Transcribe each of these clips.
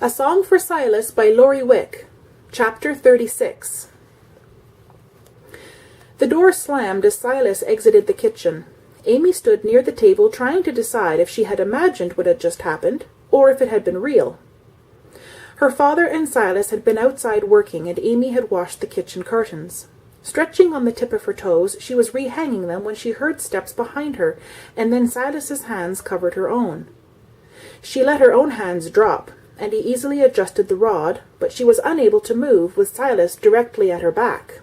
A Song for Silas by Laurie Wick, Chapter 36. The door slammed as Silas exited the kitchen. Amy stood near the table trying to decide if she had imagined what had just happened, or if it had been real. Her father and Silas had been outside working, and Amy had washed the kitchen curtains. Stretching on the tip of her toes, she was rehanging them when she heard steps behind her, and then Silas's hands covered her own. She let her own hands drop, and he easily adjusted the rod, but she was unable to move with Silas directly at her back.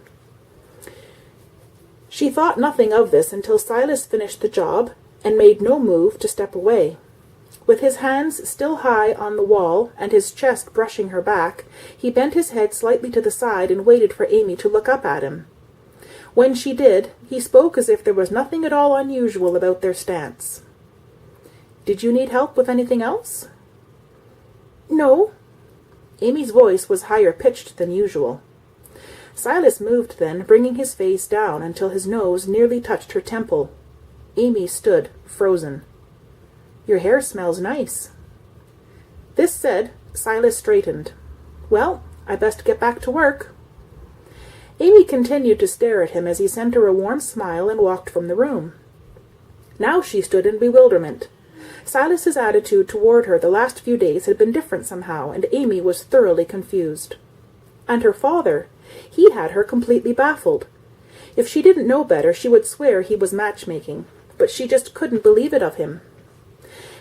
She thought nothing of this until Silas finished the job and made no move to step away. With his hands still high on the wall and his chest brushing her back, he bent his head slightly to the side and waited for Amy to look up at him. When she did, he spoke as if there was nothing at all unusual about their stance. "Did you need help with anything else?" "No." Amy's voice was higher pitched than usual. Silas moved then, bringing his face down until his nose nearly touched her temple. Amy stood, frozen. "Your hair smells nice." This said, Silas straightened. "Well, I best get back to work." Amy continued to stare at him as he sent her a warm smile and walked from the room. Now she stood in bewilderment. Silas's attitude toward her the last few days had been different somehow, and Amy was thoroughly confused. And her father, he had her completely baffled. If she didn't know better, she would swear he was matchmaking, but she just couldn't believe it of him.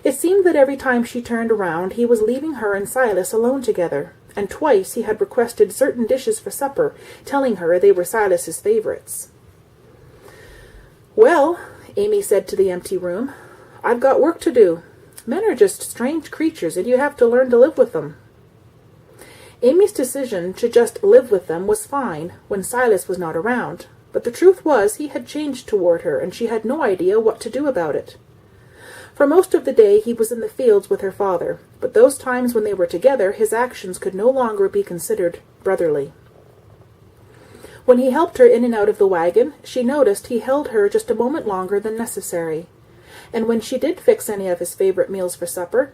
It seemed that every time she turned around, he was leaving her and Silas alone together, and twice he had requested certain dishes for supper, telling her they were Silas's favorites. "Well," Amy said to the empty room, "I've got work to do. Men are just strange creatures, and you have to learn to live with them." Amy's decision to just live with them was fine when Silas was not around, but the truth was he had changed toward her, and she had no idea what to do about it. For most of the day he was in the fields with her father, but those times when they were together his actions could no longer be considered brotherly. When he helped her in and out of the wagon, she noticed he held her just a moment longer than necessary. And when she did fix any of his favorite meals for supper,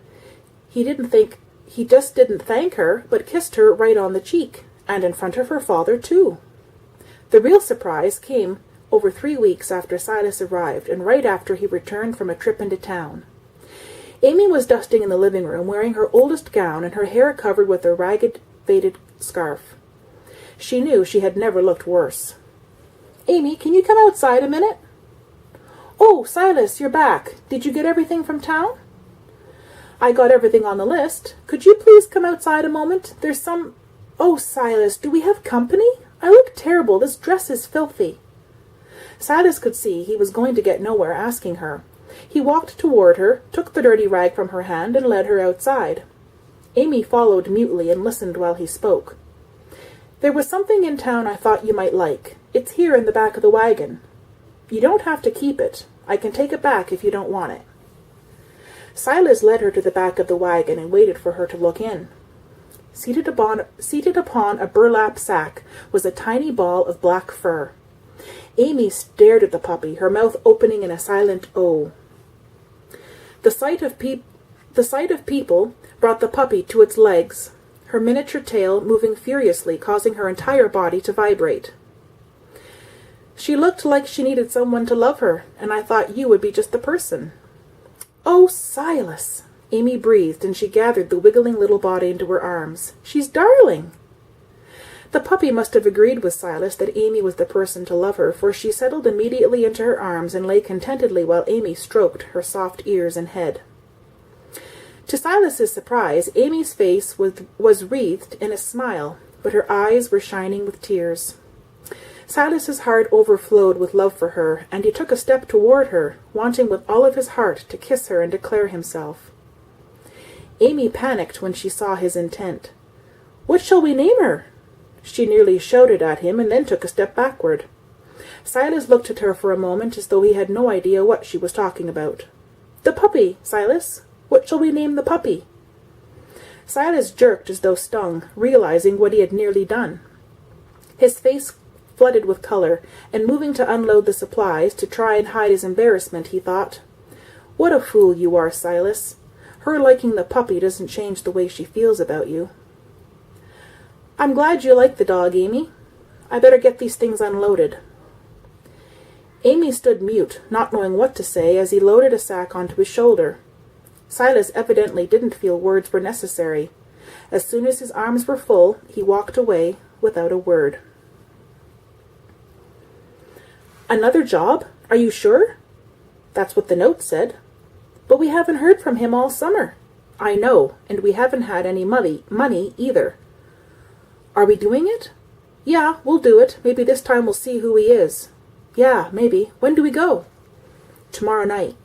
he just didn't thank her, but kissed her right on the cheek, and in front of her father, too. The real surprise came over 3 weeks after Silas arrived, and right after he returned from a trip into town. Amy was dusting in the living room, wearing her oldest gown and her hair covered with a ragged, faded scarf. She knew she had never looked worse. "Amy, can you come outside a minute?" "Oh, Silas, you're back. Did you get everything from town?" "I got everything on the list. Could you please come outside a moment? There's some... Oh, Silas, do we have company? I look terrible. This dress is filthy." Silas could see he was going to get nowhere asking her. He walked toward her, took the dirty rag from her hand, and led her outside. Amy followed mutely and listened while he spoke. "There was something in town I thought you might like. It's here in the back of the wagon. You don't have to keep it. I can take it back if you don't want it." Silas led her to the back of the wagon and waited for her to look in. Seated upon a burlap sack was a tiny ball of black fur. Amy stared at the puppy, her mouth opening in a silent O. The sight of people brought the puppy to its legs, her miniature tail moving furiously, causing her entire body to vibrate. "She looked like she needed someone to love her, and I thought you would be just the person." "Oh, Silas!" Amy breathed, and she gathered the wiggling little body into her arms. "She's darling!" The puppy must have agreed with Silas that Amy was the person to love her, for she settled immediately into her arms and lay contentedly while Amy stroked her soft ears and head. To Silas's surprise, Amy's face was wreathed in a smile, but her eyes were shining with tears. Silas's heart overflowed with love for her, and he took a step toward her, wanting with all of his heart to kiss her and declare himself. Amy panicked when she saw his intent. "What shall we name her?" She nearly shouted at him and then took a step backward. Silas looked at her for a moment as though he had no idea what she was talking about. "The puppy, Silas. What shall we name the puppy?" Silas jerked as though stung, realizing what he had nearly done. His face flooded with color, and moving to unload the supplies to try and hide his embarrassment, he thought, "What a fool you are, Silas." Her liking the puppy doesn't change the way she feels about you. I'm glad you like the dog, Amy. I better get these things unloaded. Amy stood mute, not knowing what to say, as he loaded a sack onto his shoulder. Silas evidently didn't feel words were necessary. As soon as his arms were full, he walked away without a word. Another job? Are you sure? That's what the note said. But we haven't heard from him all summer. I know, and we haven't had any money either. Are we doing it? Yeah, we'll do it. Maybe this time we'll see who he is. Yeah, maybe. When do we go? Tomorrow night.